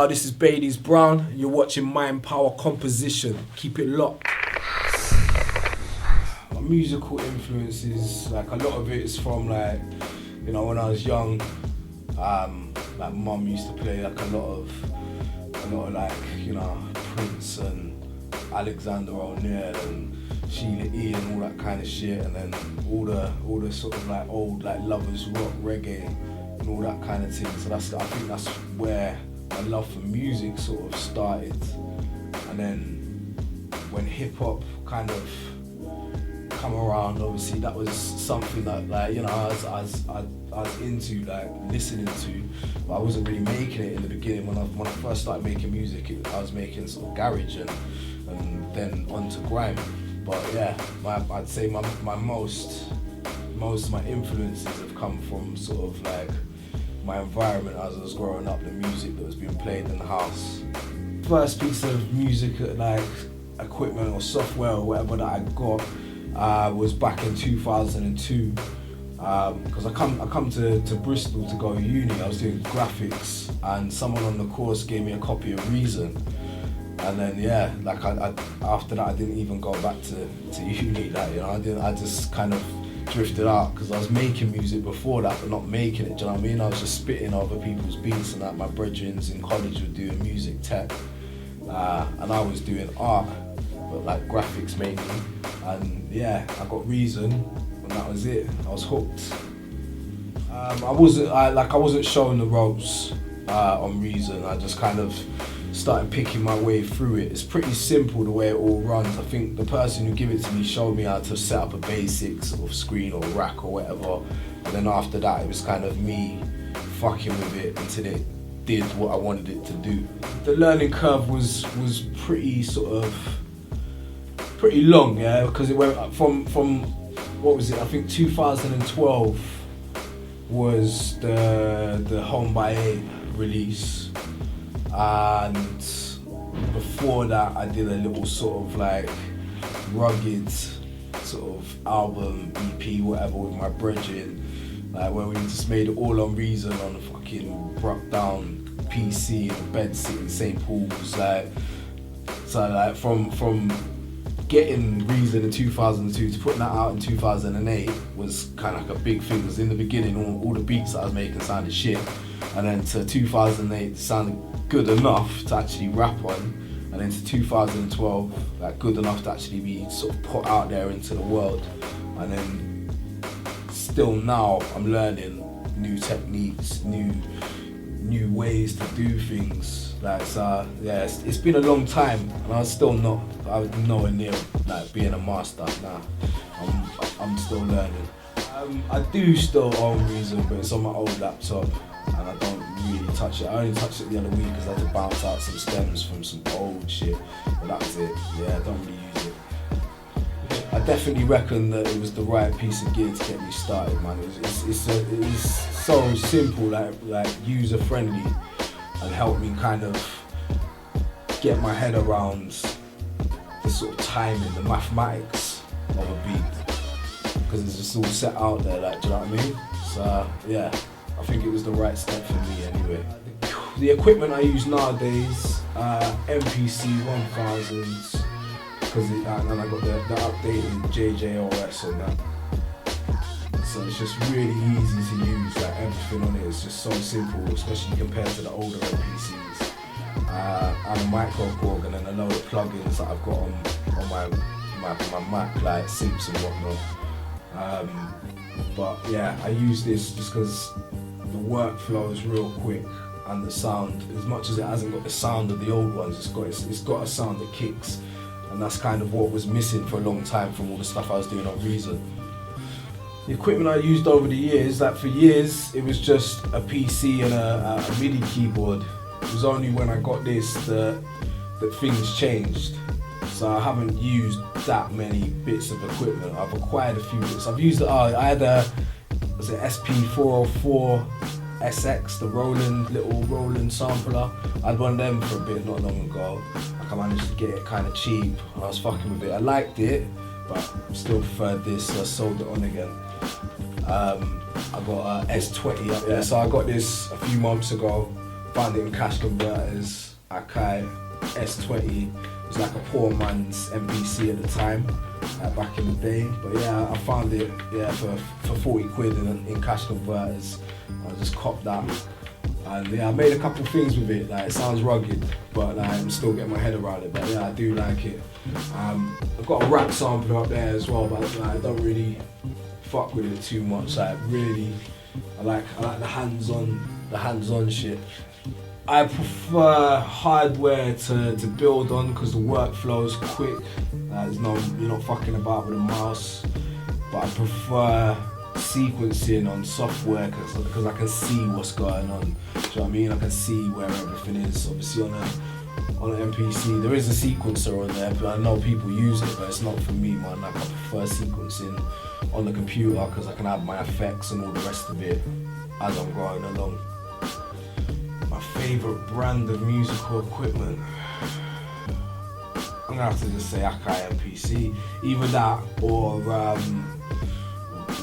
Yo, this is Baileys Brown. You're watching Mind Power Composition. Keep it locked. My musical influences, like a lot of it is from like, you know, when I was young, like mum used to play like a lot of like, you know, Prince and Alexander O'Neal and Sheila E and all that kind of shit, and then all the sort of like old like lovers rock, reggae and all that kind of thing. So I think that's where my love for music sort of started. And then when hip hop kind of come around, obviously that was something that, like, you know, I was into, like listening to, but I wasn't really making it in the beginning. When I first started making music, I was making sort of garage and then onto grime. But yeah, I'd say my most of my influences have come from sort of like my environment as I was growing up, the music that was being played in the house. First piece of music, like equipment or software or whatever that I got was back in 2002. Because I come to Bristol to go to uni. I was doing graphics, and someone on the course gave me a copy of Reason. And then yeah, like I after that I didn't even go back to uni. Like, you know, I just kind of drifted out because I was making music before that, but not making it. Do you know what I mean? I was just spitting over people's beats, and like my brethrens in college were doing music tech, and I was doing art, but like graphics mainly. And yeah, I got Reason, and that was it. I was hooked. I wasn't showing the ropes on Reason. I just kind of started picking my way through it. It's pretty simple the way it all runs. I think the person who gave it to me showed me how to set up a basic sort of screen or rack or whatever. And then after that, it was kind of me fucking with it until it did what I wanted it to do. The learning curve was pretty long, yeah, because it went from what was it? I think 2012 was the Home by 8 release. And before that, I did a little sort of like rugged sort of album, EP, whatever, with my brethren, like where we just made it all on Reason on a fucking broke down PC in a bed sitting St. Paul's, like. So like from getting Reason in 2002 to putting that out in 2008 was kind of like a big thing, because in the beginning all the beats that I was making sounded shit, and then to 2008 it sounded good enough to actually rap on, and then to 2012 like good enough to actually be sort of put out there into the world. And then still now I'm learning new techniques, new ways to do things. Like, so yeah, it's been a long time, and I was nowhere near like being a master. Nah, I'm still learning. I do still own Reason, but it's on my old laptop, and I don't really touch it. I only touched it the other week because I had to bounce out some stems from some old shit, but that was it. Yeah, I don't really use it. I definitely reckon that it was the right piece of gear to get me started, man. It's so simple, like user friendly, and helped me kind of get my head around the sort of timing, the mathematics of a beat, because it's just all set out there, like, do you know what I mean? So yeah, I think it was the right step for me anyway. The equipment I use nowadays, MPC 1000s, and I got the updated JJOS on that. So it's just really easy to use, like everything on it is just so simple, especially compared to the older MPCs. And a micro Korg, and then a load of plugins that I've got on my Mac, like synths and whatnot. But yeah, I use this just because the workflow is real quick, and the sound, as much as it hasn't got the sound of the old ones, it's got a sound that kicks, and that's kind of what was missing for a long time from all the stuff I was doing on Reason. The equipment I used over the years, like for years, it was just a PC and a MIDI keyboard. It was only when I got this that things changed. So I haven't used that many bits of equipment. I've acquired a few bits. I've used, I had was it SP404 SX, the little Roland sampler. I had one of them for a bit not long ago. Like, I managed to get it kind of cheap. I was fucking with it. I liked it, but still preferred this, so I sold it on again. I got a S20 up there. So I got this a few months ago found it in cash converters. Akai S20. It was like a poor man's MPC at the time, back in the day. But yeah, I found it for 40 quid in cash converters. I just copped that. And yeah, I made a couple things with it. Like, it sounds rugged, but like, I'm still getting my head around it. But yeah, I do like it. I've got a rap sampler up there as well, but like, I don't really fuck with it too much. Like, really, I like the hands-on shit. I prefer hardware to build on because the workflow is quick. You're not fucking about with a mouse. But I prefer sequencing on software because I can see what's going on. Do you know what I mean? I can see where everything is. Obviously on an MPC there is a sequencer on there, but I know people use it, but it's not for me, man. Like, I prefer sequencing on the computer because I can have my effects and all the rest of it as I'm going along. My favourite brand of musical equipment, I'm gonna have to just say Akai MPC. Either that or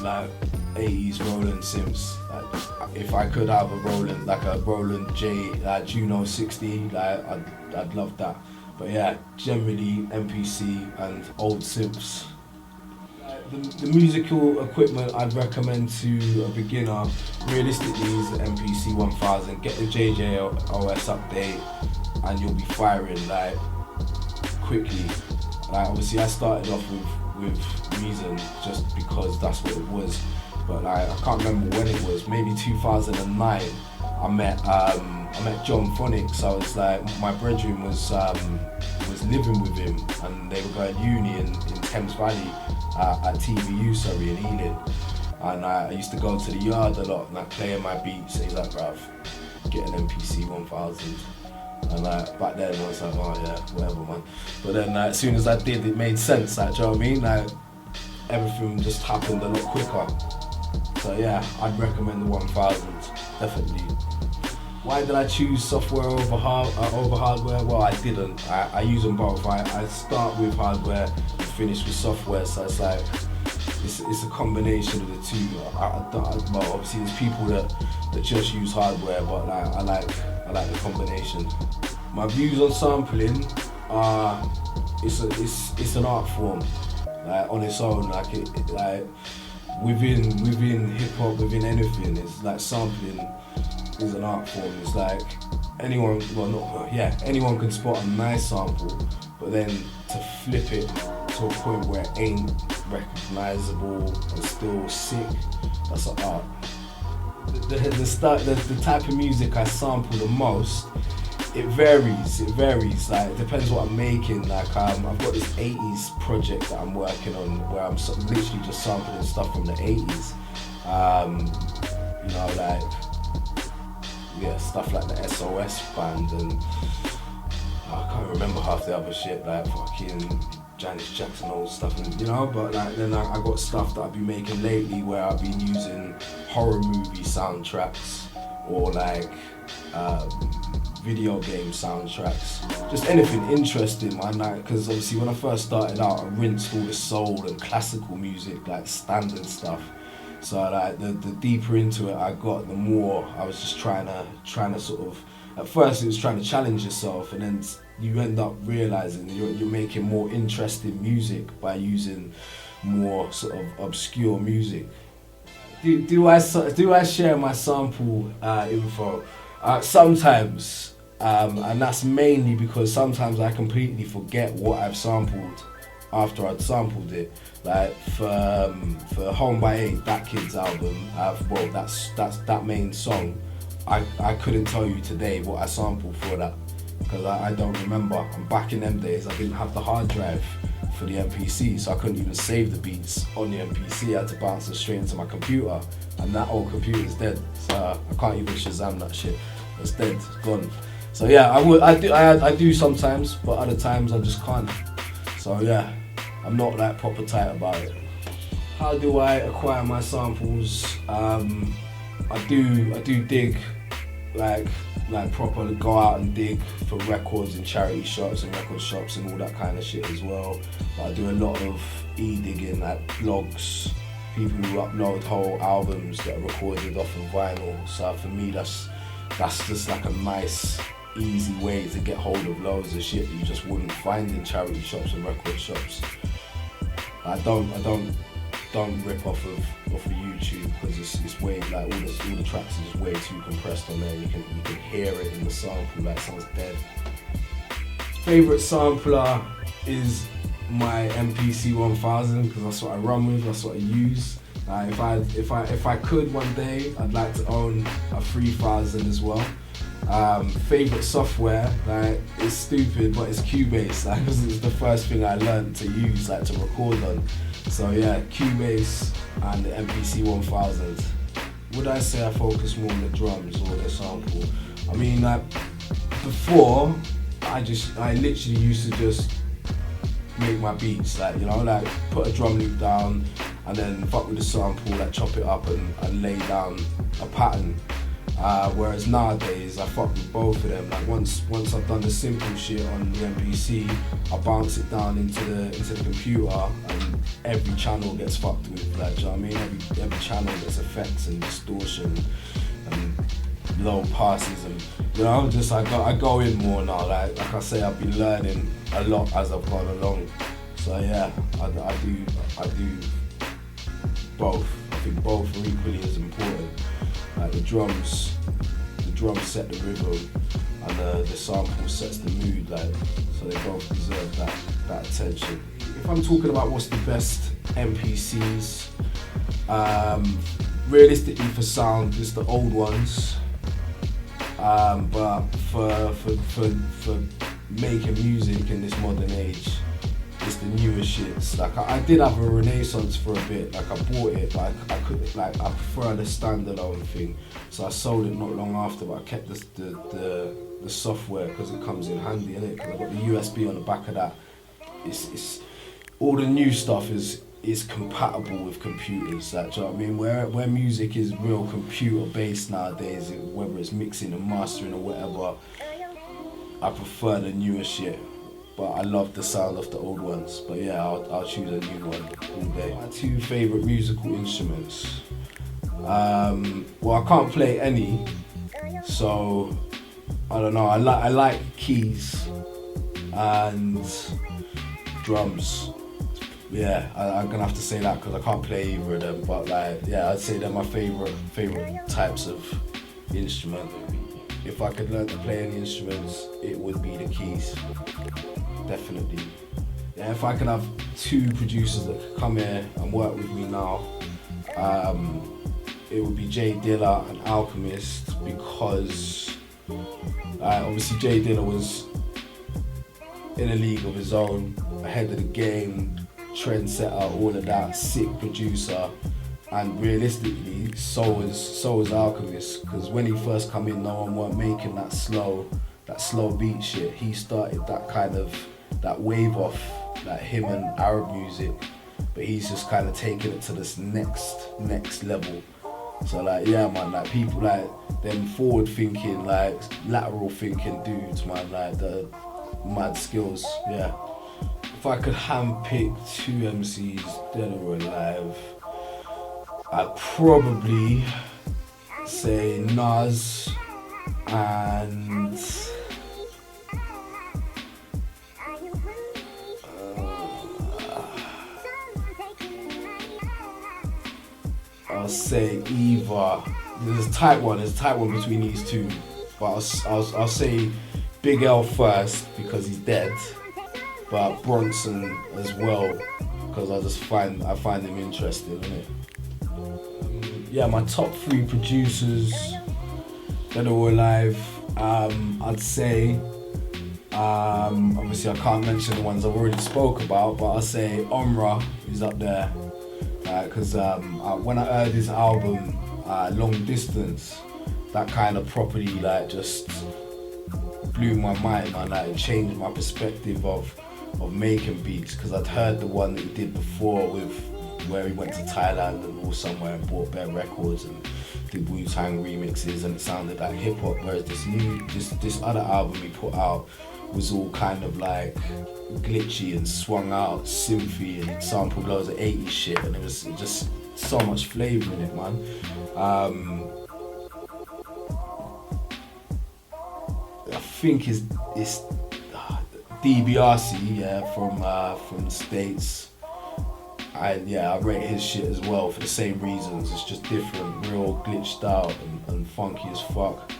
like 80s Roland synths. Like, if I could have a Roland J Juno 60, like I'd love that. But yeah, generally MPC and old synths. The musical equipment I'd recommend to a beginner realistically is the MPC 1000. Get the JJOS update and you'll be firing like quickly. Like, obviously I started off with Reason just because that's what it was, but like, I can't remember when it was, maybe 2009 I met John Phonics. I was like, my brethren was living with him and they were going uni in Thames Valley at TVU, sorry, in Ealing, and I used to go to the yard a lot and like playing my beats, and he's like, bruv, get an MPC 1000. And like, back then I was like, oh yeah, whatever, man. But then as soon as I did, it made sense. Like, do you know what I mean? Like, everything just happened a lot quicker. So yeah, I'd recommend the 1000, definitely. Why did I choose software over hardware? Well, I didn't. I use them both. I start with hardware and finish with software. So it's like, it's a combination of the two. Well, obviously there's people that just use hardware, but like, I like the combination. My views on sampling are, it's an art form, like, on its own. Like, like within hip hop, within anything, it's like sampling is an art form. It's like anyone can spot a nice sample, but then to flip it to a point where it ain't recognizable and still sick, that's an art. The type of music I sample the most, it varies. Like, it depends what I'm making. Like, I've got this 80s project that I'm working on where I'm literally just sampling stuff from the 80s. You know, like, yeah, stuff like the SOS band, and I can't remember half the other shit, like fucking Janis Jackson old stuff, and you know. But like, then I got stuff that I've been making lately where I've been using horror movie soundtracks or like video game soundtracks, just anything interesting, man. Like, because obviously when I first started out, I rinsed all the soul and classical music, like standard stuff. So like, the deeper into it I got, the more I was just trying to sort of, at first it was trying to challenge yourself, and then you end up realizing you're making more interesting music by using more sort of obscure music. Do I share my sample info? Sometimes, and that's mainly because sometimes I completely forget what I've sampled after I'd sampled it. Like for Home by 8, Datkid's album, that main song, I couldn't tell you today what I sampled for that, because I don't remember. And back in them days, I didn't have the hard drive for the MPC, so I couldn't even save the beats on the MPC. I had to bounce them straight into my computer, and that old computer's dead, so I can't even Shazam that shit. It's dead, it's gone. So yeah, I do sometimes, but other times I just can't. So yeah, I'm not like proper tight about it. How do I acquire my samples? I do dig, like proper go out and dig for records in charity shops and record shops and all that kind of shit as well. But I do a lot of e-digging, like blogs, people who upload whole albums that are recorded off of vinyl. So for me, that's that's just like a nice, easy way to get hold of loads of shit that you just wouldn't find in charity shops and record shops. I don't rip off of YouTube because it's way like all the tracks are just way too compressed on there. You can hear it in the sample like someone's dead. Favorite sampler is my MPC 1000 because that's what I run with, that's what I use. If I could one day, I'd like to own a 3000 as well. Favorite software, like, it's stupid, but it's Cuebase, like, because it's the first thing I learned to use, like, to record on. So yeah, Cuebase and the MPC 1000. Would I say I focus more on the drums or the sample? I mean, like, before, I literally used to just make my beats, like, you know, like, put a drum loop down and then fuck with the sample, like, chop it up and lay down a pattern. Whereas nowadays I fuck with both of them. Like once I've done the simple shit on the MPC, I bounce it down into the computer and every channel gets fucked with. Like, do you know what I mean? Every channel gets effects and distortion and low passes and, you know, just I go in more now. Like I say, I've been learning a lot as I've gone along. So yeah, I do both. I think both are equally as important. Like the drums set the rhythm and the sample sets the mood, like, so they both deserve that attention. If I'm talking about what's the best MPCs, realistically for sound, it's the old ones, but for making music in this modern age, it's the newer shits. Like I did have a Renaissance for a bit, like I bought it, but I couldn't, like, I prefer the standalone thing, so I sold it not long after, but I kept the software because it comes in handy, innit? Because I got the USB on the back of that. It's all the new stuff is compatible with computers, like, do you know what I mean? Where music is real computer based nowadays, whether it's mixing and mastering or whatever, I prefer the newer shit. But I love the sound of the old ones. But yeah, I'll choose a new one all day. My two favourite musical instruments. Well, I can't play any, so I don't know. I like keys and drums. Yeah, I'm gonna have to say that because I can't play either of them. But like, yeah, I'd say they're my favourite types of instrument. If I could learn to play any instruments, it would be the keys. Definitely. Yeah, if I could have two producers that could come here and work with me now, it would be Jay Dilla and Alchemist, because obviously Jay Dilla was in a league of his own, ahead of the game, trendsetter, all of that, sick producer. And realistically, so was Alchemist, because when he first come in, no one weren't making that slow beat shit. He started that wave off, like him and Arab music, but he's just kind of taking it to this next level. So like, yeah man, like people like them forward thinking, like lateral thinking dudes, man, like the mad skills, yeah. If I could handpick two MCs dead or alive, I'd probably say Nas and I'll say either. There's a tight one between these two, but I'll say Big L first because he's dead, but Bronson as well because I find him interesting, innit? Yeah, my top three producers that are all alive, I'd say, obviously I can't mention the ones I've already spoke about, but I'll say Omra is up there, because when I heard his album, Long Distance, that kind of properly like just blew my mind, man. Like it changed my perspective of making beats, because I'd heard the one that he did before with where he went to Thailand and or somewhere and bought bare records and did Wu-Tang remixes, and it sounded like hip hop, whereas this other album he put out was all kind of like glitchy and swung out synthy and sampled loads of 80s shit, and it was just so much flavour in it, man. think it's DBRC, yeah, from the States. I rate his shit as well for the same reasons. It's just different, real glitched out and funky as fuck.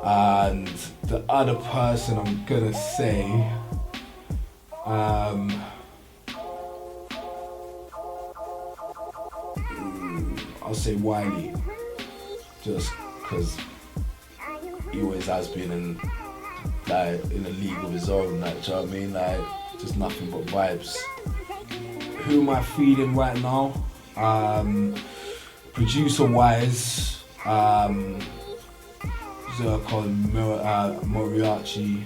And the other person I'm gonna say, I'll say Wiley, just because he always has been in a league of his own. Like, do you know what I mean? Like, just nothing but vibes. Who am I feeling right now? Producer wise, Zircon, Moriarty,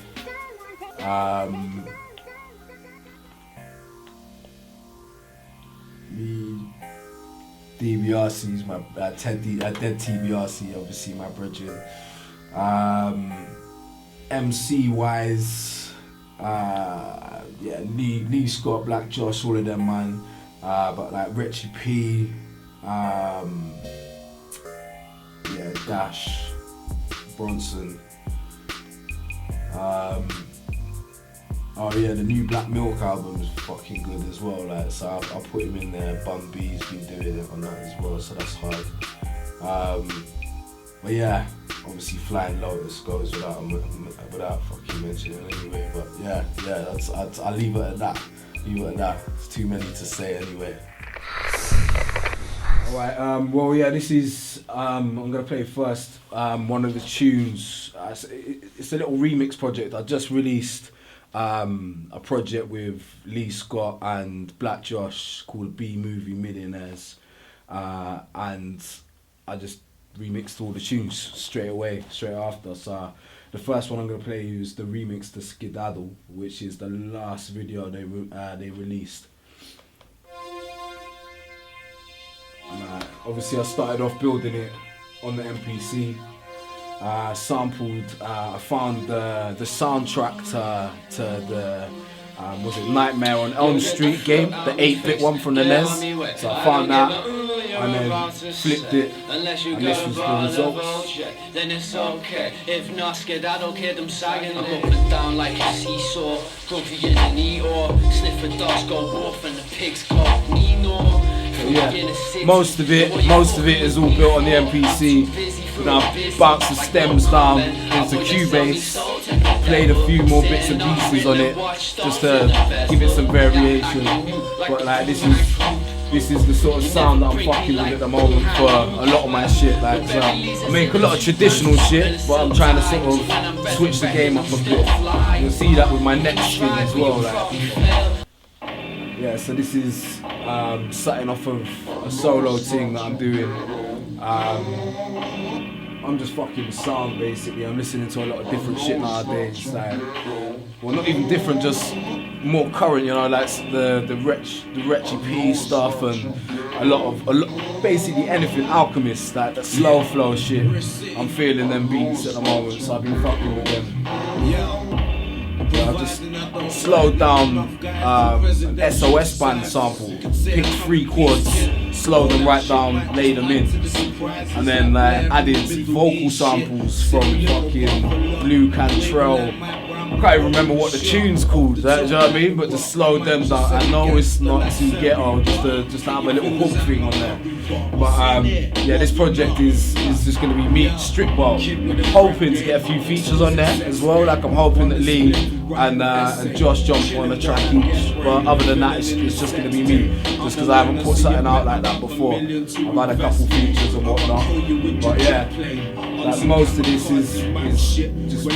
DBRC is my Dead TBRC, obviously my brethren. MC wise, Lee Scott, Black Josh, all of them, man. But like Richie P, Dash, Bronson. The new Black Milk album is fucking good as well. Like, so I'll put him in there. Bun B's been doing it on that as well, so that's hard. But yeah, obviously Flying Lotus goes without fucking mentioning anyway. But I'll leave it at that. It's too many to say anyway. Alright, this is, I'm going to play first one of the tunes. It's a little remix project. I just released a project with Lee Scott and Black Josh called B Movie Millionaires. And I just remixed all the tunes straight after. So the first one I'm going to play is the remix to Skedaddle, which is the last video they released. And, obviously I started off building it on the MPC. Sampled, I found the soundtrack to the was it Nightmare on Elm Street game, the 8-bit one from the NES. So I found that and then flipped it, and this was the results. Then it's okay. If not, Skedaddle kid, I'm sagging up and down like a seesaw. Grumpy in the knee or sniff a dust go off and the pigs go Nino. Yeah, most of it is all built on the MPC. Now I've bounced the stems down into Cuebase, played a few more bits and pieces on it just to give it some variation. But like this is the sort of sound that I'm fucking with at the moment for a lot of my shit. Like, so I make a lot of traditional shit, but I'm trying to sort of switch the game up a bit. You'll see that with my next thing as well. Like. Yeah, so this is starting off of a solo thing that I'm doing. I'm just fucking with sound basically. I'm listening to a lot of different shit nowadays. Like, well, not even different, just more current. You know, like the Retchy P stuff and a lot basically anything Alchemist, like the slow flow shit. I'm feeling them beats at the moment, so I've been fucking with them. I've just slowed down an SOS band sample, picked 3 chords, slowed them right down, laid them in, and then added vocal samples from fucking Blue Cantrell. I can't even remember what the tune's called, do you know what I mean? But just slowed them down. I know it's not too ghetto, just to have a little hook thing on there. But this project is just going to be me, strict ball. Hoping to get a few features on there as well. Like I'm hoping that Lee and Josh jump on a track each. But other than that, it's just going to be me. Just because I haven't put something out like that before. I've had a couple features and whatnot. But yeah, like most of this is just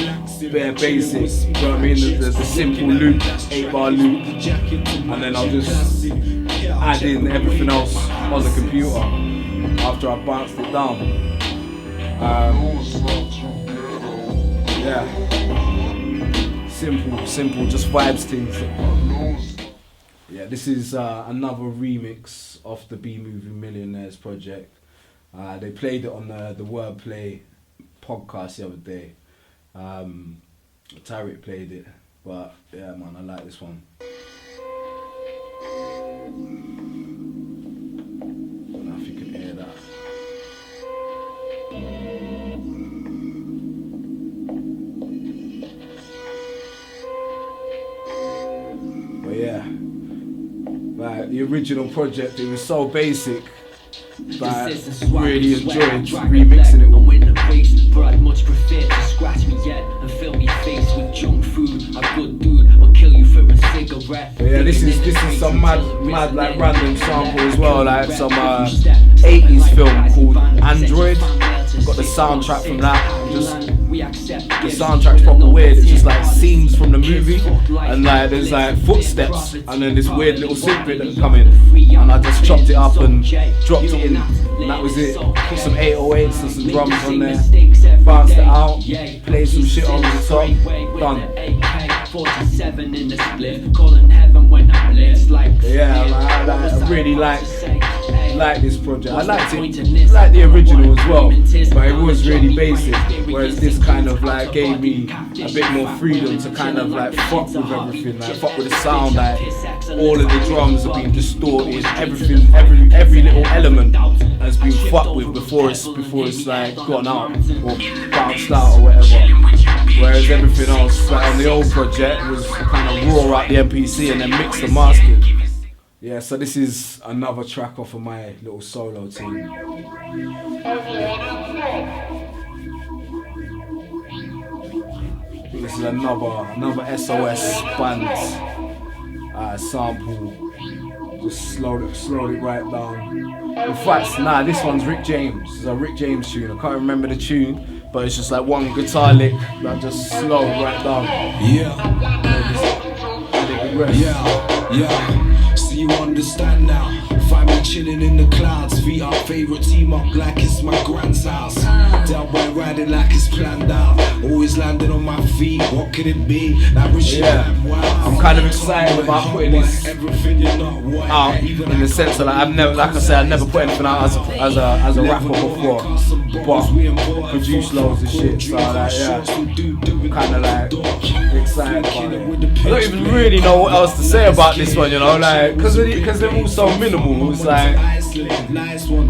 bare basics. You know what I mean? The simple loop, 8-bar loop, and then I'll just add in everything else on the computer after I've bounced it down. Simple, just vibes things. Yeah, this is another remix of the B Movie Millionaires project. They played it on the Wordplay podcast the other day. Tariq played it, but yeah, man, I like this one. I don't know if you can hear that. like the original project, it was so basic, but I really enjoyed remixing it all. But I'd much prefer to scratch me yet and fill me face with junk food. A good dude will kill you for a cigarette. But yeah, this is some mad like random sample as well, like some 80s film called Android. Got the soundtrack from that. The soundtrack's proper weird. It's just like scenes from the movie, and like there's like footsteps, and then this weird little synth bit that come in, and I just chopped it up and dropped it in, and that was it. Put some 808s and some drums on there, bounced it out, played some shit over the top, done. 47 in the split, calling heaven when I'm lit. Yeah, I really like this project. I liked it, like the original as well, but it was really basic. Whereas this kind of like gave me a bit more freedom to kind of like fuck with everything, like fuck with the sound. Like all of the drums are being distorted, everything, every little element has been fucked with before it's like gone out or bounced out or whatever. Whereas everything else, like on the old project, was kind of raw out the MPC and then mixed and mastered. Yeah, so this is another track off of my little solo team. This is another SOS band sample. Just slowed it right down. In fact, nah, this one's Rick James. It's a Rick James tune. I can't remember the tune, but it's just like one guitar lick that just slowed right down. Yeah. So you understand now. Find me chilling in the clouds. Feet our favorite team up like it's my grand's house. Down boy riding like it's planned out. Always landing on my feet. What could it be? I'm kind of excited about putting this out in the sense that I've never put anything out as a rapper before, but produced loads of shit. So like, I'm kind of like excited about it. I don't even really know what else to say about this one, you know, like because they're all so minimal. It's like it's more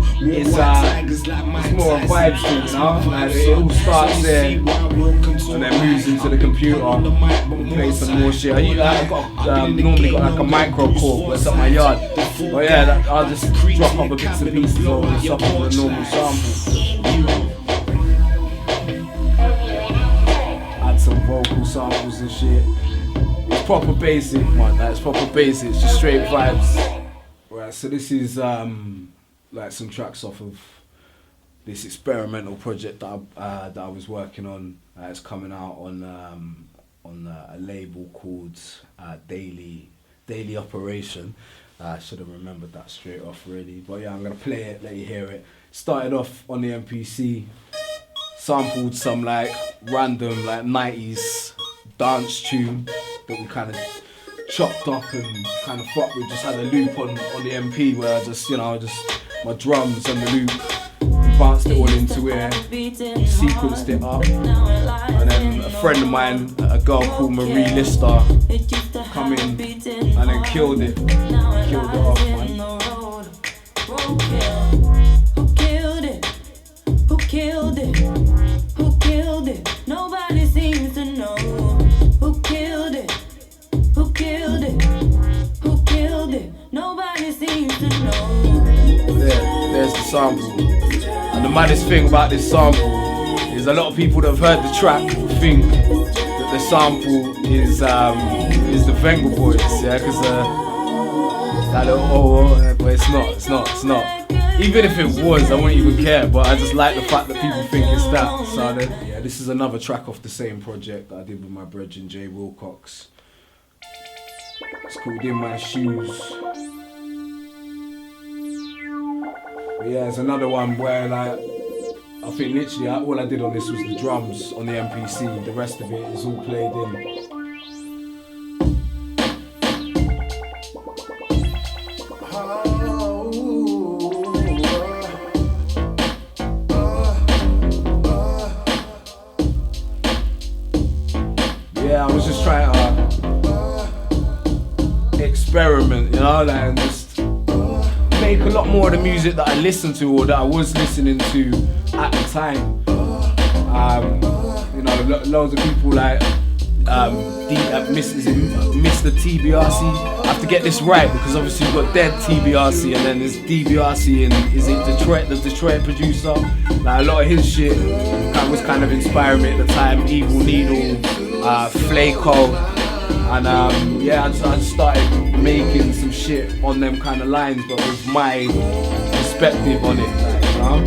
a vibe thing, you know. Like it all starts there and then moves into the computer and plays some more shit. I got normally got like a micro cord that's at my yard, but yeah, I'll just drop other bits and pieces over the top of the normal sample. Add some vocal samples and shit. It's proper basic, man. It's proper basic. It's just straight vibes. Right, so this is like some tracks off of this experimental project that I was working on. It's coming out on a label called Daily Operation. I should have remembered that straight off, really. But yeah, I'm gonna play it, let you hear it. Started off on the MPC, sampled some like random like 90s dance tune that we kind of chopped up and kind of fucked with. Just had a loop on the MP where I just, just my drums and the loop, and bounced it all into it, sequenced it up, and then a friend of mine, a girl called Marie Lister, come in and then killed it off, man. Who killed it? Nobody seems to know. Who killed it? Nobody seems to know. There's the sample. And the maddest thing about this sample is a lot of people that have heard the track think that the sample is the Venga Boys, yeah, because but it's not. Even if it was, I wouldn't even care, but I just like the fact that people think it's that. So then, yeah, this is another track off the same project that I did with my brethren Jay Wilcox. It's called In My Shoes. But yeah, it's another one where like I think literally all I did on this was the drums on the MPC. The rest of it is all played in. Yeah, I was just trying to experiment, like, and just make a lot more of the music that I listened to or that I was listening to at the time. Loads of people like Mr. TBRC. I have to get this right because obviously we've got Dead TBRC and then there's DBRC and is it Detroit, the Detroit producer. Like a lot of his shit was kind of inspiring me at the time. Evil Needle, Flaco, and yeah, I just started making some shit on them kind of lines, but with my perspective on it, like, you know?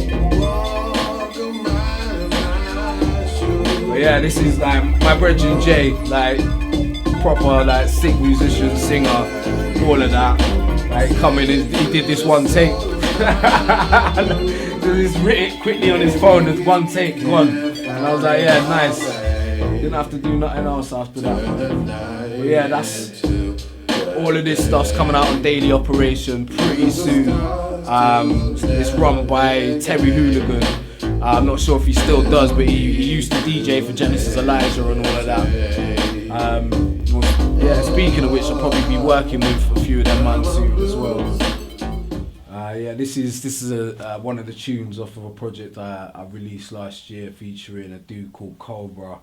But yeah, this is like my brethren Jay, like proper like sick musician, singer, all of that. Like coming, he did this one take. Just written it quickly on his phone, there's one take, gone. And I was like, yeah, nice. Didn't have to do nothing else after that. But yeah, that's all of this stuff's coming out on Daily Operation pretty soon. It's run by Terry Hooligan. I'm not sure if he still does, but he used to DJ for Genesis Elijah and all of that. Yeah, speaking of which, I'll probably be working with a few of them man soon as well. Yeah, this is one of the tunes off of a project I released last year featuring a dude called Cobra,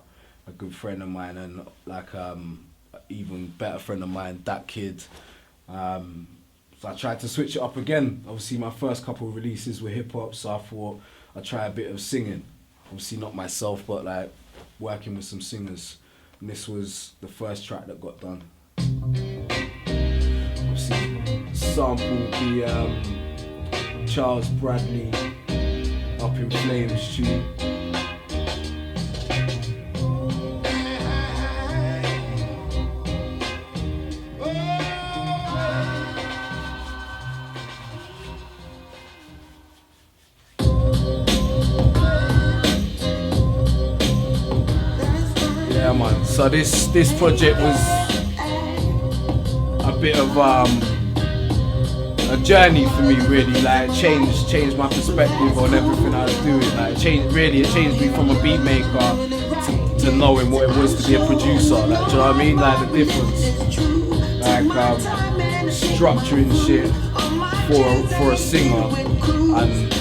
a good friend of mine, and like even better friend of mine, Datkid. So I tried to switch it up again. Obviously my first couple of releases were hip hop, so I thought I'd try a bit of singing. Obviously not myself, but like working with some singers. And this was the first track that got done. Obviously sampled the Charles Bradley Up in Flames tune. Yeah man, so this project was a bit of a journey for me really, like changed my perspective on everything I was doing. Like it changed me from a beat maker to knowing what it was to be a producer. Like, do you know what I mean? Like the difference. Like structuring shit for a singer and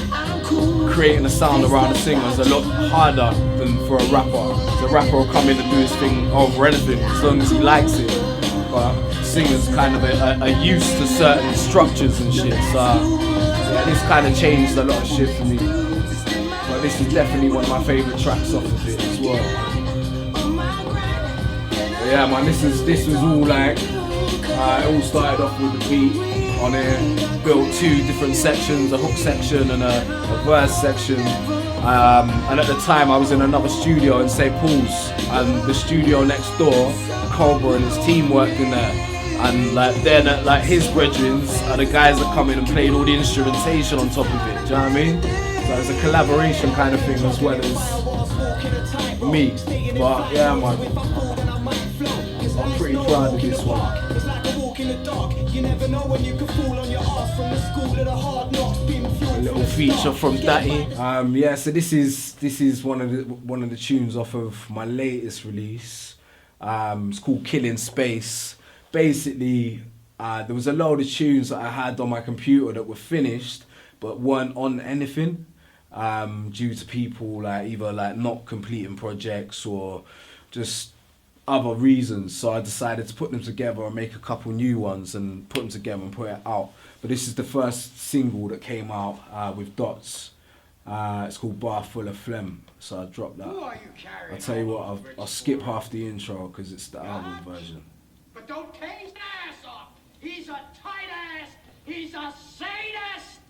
creating a sound around a singer is a lot harder than for a rapper. The rapper will come in and do his thing over anything as long as he likes it. But singers kind of are used to certain structures and shit, so yeah, this kind of changed a lot of shit for me. But this is definitely one of my favourite tracks off of it as well. But yeah man, this was all like, it all started off with the beat on it, built two different sections, a hook section and a verse section. And at the time I was in another studio in St. Paul's, and the studio next door, Cobra and his team worked in there, and like then like his brethrens are the guys that come in and played all the instrumentation on top of it, do you know what I mean? So it's a collaboration kind of thing as well as me. But yeah man, I'm pretty proud of this one. A little feature from Datty. Yeah, so this is one of the tunes off of my latest release. It's called Killing Space. Basically, there was a load of tunes that I had on my computer that were finished but weren't on anything due to people like either like not completing projects or just other reasons. So I decided to put them together and make a couple new ones and put them together and put it out. But this is the first single that came out with Dots. It's called Bar Full of Phlegm. So I dropped that. I'll tell you what, I'll skip half the intro because it's the album version. But don't take his ass off. He's a tight ass. He's a sadist.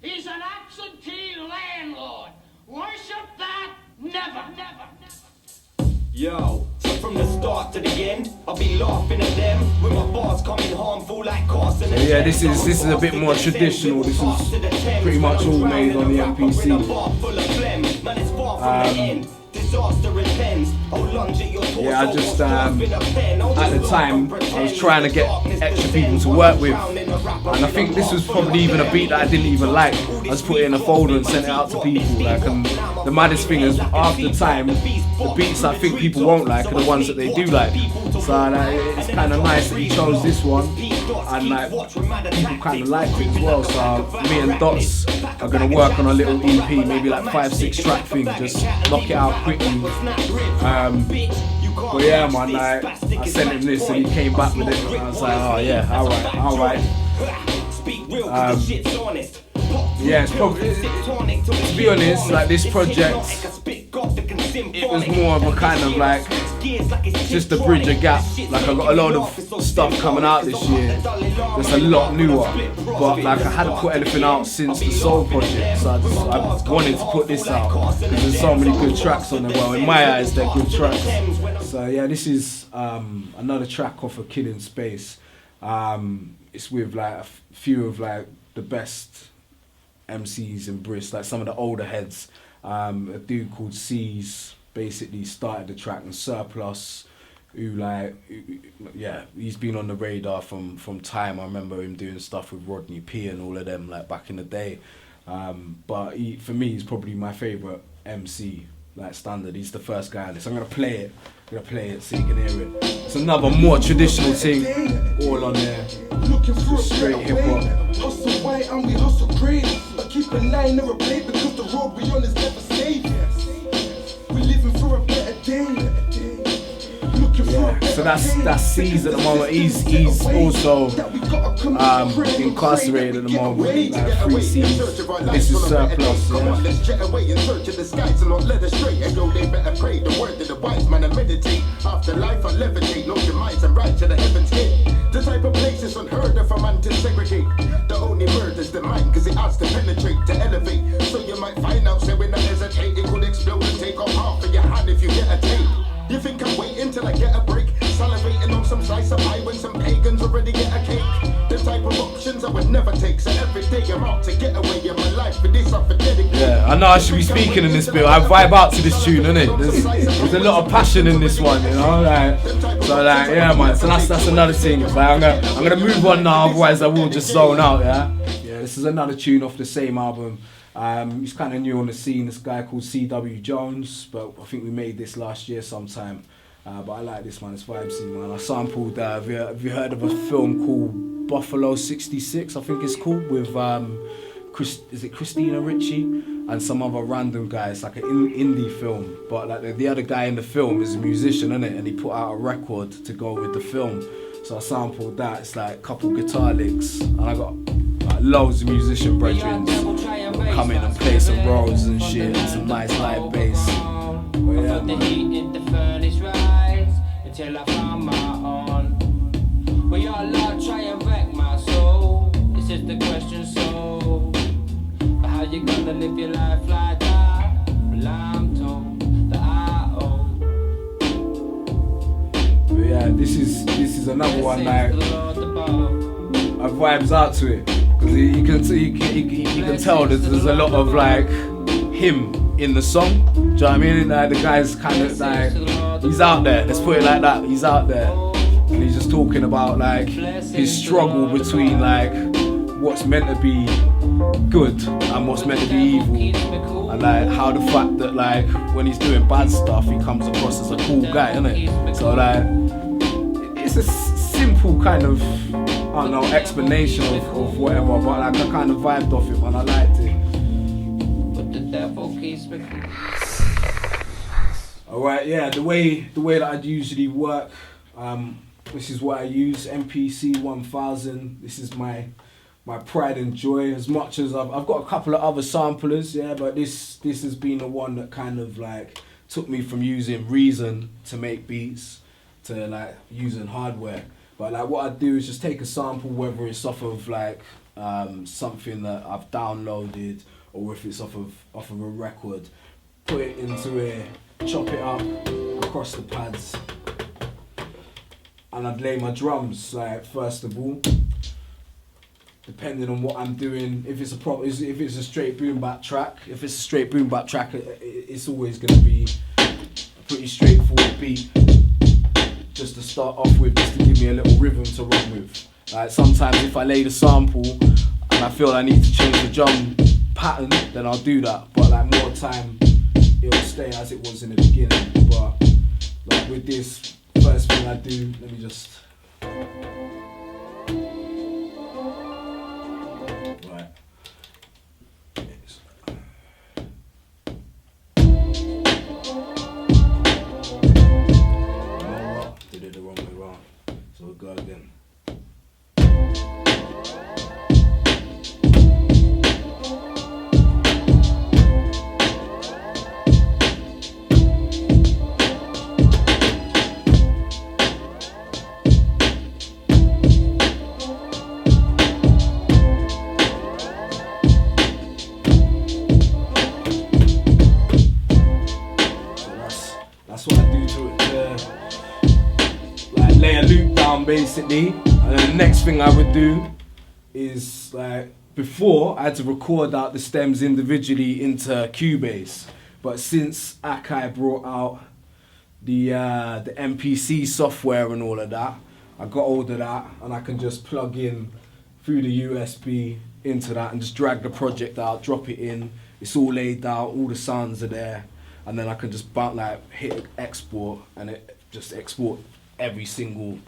He's an absentee landlord. Worship that? Never. Yo, so from the start to the end, I'll be laughing at them with my bars coming harmful like Carson. So yeah, this is a bit more traditional. This is pretty much all made on the MPC. Yeah, I just at the time I was trying to get extra people to work with, and I think this was probably even a beat that I didn't even like. I just put it in a folder and sent it out to people. Like, and the maddest thing is, after time, the beats I think people won't like are the ones that they do like. So it's kind of nice that he chose this one, and like people kind of liked it as well. So me and Dots are gonna work on a little EP, maybe like 5-6 track thing, just knock it out quickly. But yeah, man, like, I sent him this and he came back with it. And I was like, oh yeah, alright. Yeah, it's probably, to be honest, like this project, it was more of a kind of like, just to bridge a gap. Like I got a lot of stuff coming out this year that's a lot newer, but like I hadn't put anything out since the Soul project, so I wanted to put this out because there's so many good tracks on there. Well, in my eyes, they're good tracks. So yeah, this is another track off of Kid in Space. It's with like a few of like the best MCs in Bristol, like some of the older heads. A dude called C's basically started the track, and Surplus, who he's been on the radar from time. I remember him doing stuff with Rodney P and all of them like back in the day. But for me, he's probably my favourite MC, like standard. He's the first guy on this. I'm gonna play it so you can hear it. It's another more traditional thing, all on there. Straight hip hop. Hustle white and we hustle crazy, but keep a line never play because the road we on is never safe. We living for a better day. Yeah, so that's C's at the moment. He's also incarcerated at the moment, like 3 C's. This is Surplus, yeah. Let's jet away in search of the skies and not let us stray. And go, they better pray the word of the wise man and meditate. After life I levitate, know your minds and right to the heavens gate. The type of place is unheard of for man to segregate. The only murder's the mind, cause it has to penetrate, to elevate. So you might find out, say when I hesitate, it could explode and take off half of your hand if you get a tape. You think I'm waiting till I get a break? Salivating on some slice of pie when some pagans already get a cake. The type of options I would never take. So every day I'm out to get away in my life. For this I dedicate. Yeah, I know I should be speaking in this bit. I vibe out to this tune, innit? There's a lot of passion in this one, you know? Like, so like, yeah, man. So that's another thing. Like, I'm gonna move on now, otherwise I will just zone out, yeah? Yeah, this is another tune off the same album. He's kind of new on the scene, this guy called C.W. Jones, but I think we made this last year sometime. But I like this one, it's vibesy, man. I sampled, have you heard of a film called Buffalo 66, I think it's called, with, is it Christina Ricci? And some other random guy. It's like an indie film, but like the other guy in the film is a musician, innit? And he put out a record to go with the film. So I sampled that, it's like a couple guitar licks, and I got like loads of musician brethren come in and play some rolls and shit, and some nice live bass. But yeah, man. Until I found my own. We all love try and wreck my soul. This is the question, so but how you gonna live your life like that? Well, I'm told that I owe. But yeah, this is another one like I vibes out to it, because you can tell that there's a lot of like him in the song. Do you know what I mean? Like the guy's kind of like, he's out there, let's put it like that, he's out there. And he's just talking about like his struggle between like what's meant to be good and what's meant to be evil. And like how the fact that like when he's doing bad stuff he comes across as a cool guy, innit? So like, it's a simple kind of, I don't know, explanation of whatever, but like I kind of vibed off it, man, I liked it. Alright, yeah, the way that I'd usually work, this is what I use, MPC 1000. This is my pride and joy, as much as I've got a couple of other samplers, yeah, but this has been the one that kind of like took me from using Reason to make beats to like using hardware. But like what I do is just take a sample, whether it's off of like something that I've downloaded or if it's off of a record, put it into here, chop it up across the pads, and I'd lay my drums like first of all, depending on what I'm doing. If it's a straight boom bap track, it's always going to be a pretty straightforward beat, just to start off with, just to give me a little rhythm to run with. Like sometimes if I lay the sample and I feel I need to change the drum pattern, then I'll do that. But like more time, it'll stay as it was in the beginning. But like with this, first thing I do, let me just. Right. done basically. And then the next thing I would do is like, before I had to record out the stems individually into Cuebase. But since Akai brought out the MPC software and all of that, I got hold of that and I can just plug in through the USB into that and just drag the project out, drop it in. It's all laid out, all the sounds are there, and then I can just hit export and it just export every single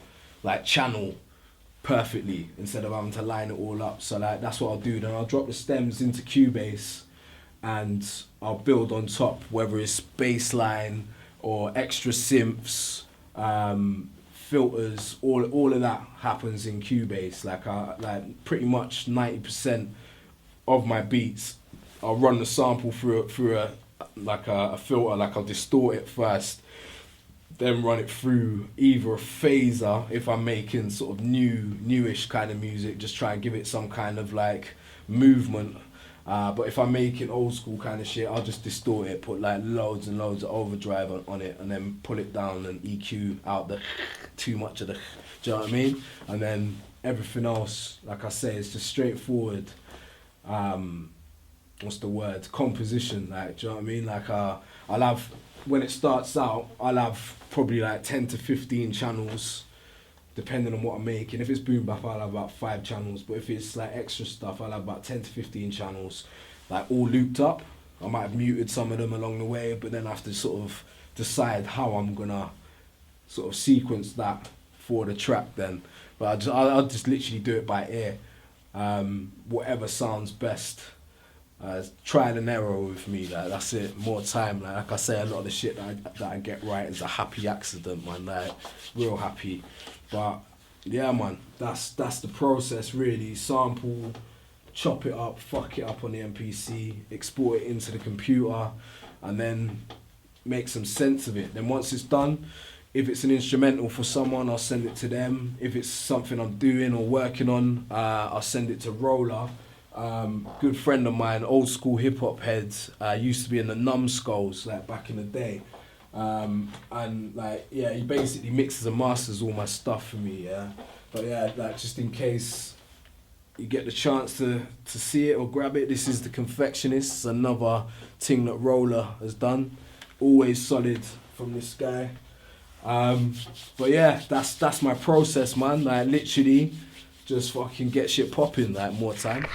like channel perfectly instead of having to line it all up. So like that's what I'll do. Then I'll drop the stems into Cuebase and I'll build on top, whether it's bass line or extra synths, filters, all of that happens in Cuebase. Like pretty much 90% of my beats, I'll run the sample through a filter. Like I'll distort it first, then run it through either a phaser if I'm making sort of newish kind of music, just try and give it some kind of like movement. But if I'm making old school kind of shit, I'll just distort it, put like loads and loads of overdrive on it, and then pull it down and EQ out the too much of the, do you know what I mean? And then everything else, like I say, is just straightforward. What's the word? Composition, like, do you know what I mean? Like I'll have, when it starts out, I'll have probably like 10 to 15 channels, depending on what I'm making. If it's boom bap, I'll have about 5 channels, but if it's like extra stuff, I'll have about 10 to 15 channels, like all looped up. I might have muted some of them along the way, but then I have to sort of decide how I'm gonna sort of sequence that for the track then. But I'll just literally do it by ear. Whatever sounds best. Trial and error with me, like that's it. More time, like I say, a lot of the shit that I get right is a happy accident, man. Like real happy. But yeah, man, that's the process really. Sample, chop it up, fuck it up on the MPC, export it into the computer, and then make some sense of it. Then once it's done, if it's an instrumental for someone, I'll send it to them. If it's something I'm doing or working on, I'll send it to Roller. Good friend of mine, old school hip hop heads, used to be in the Numbskulls like back in the day, and like yeah, he basically mixes and masters all my stuff for me. Yeah, but yeah, like just in case you get the chance to see it or grab it, this is the Confectionist, another thing that Roller has done, always solid from this guy. But yeah, that's my process, man. Like literally just fucking get shit popping, like more time.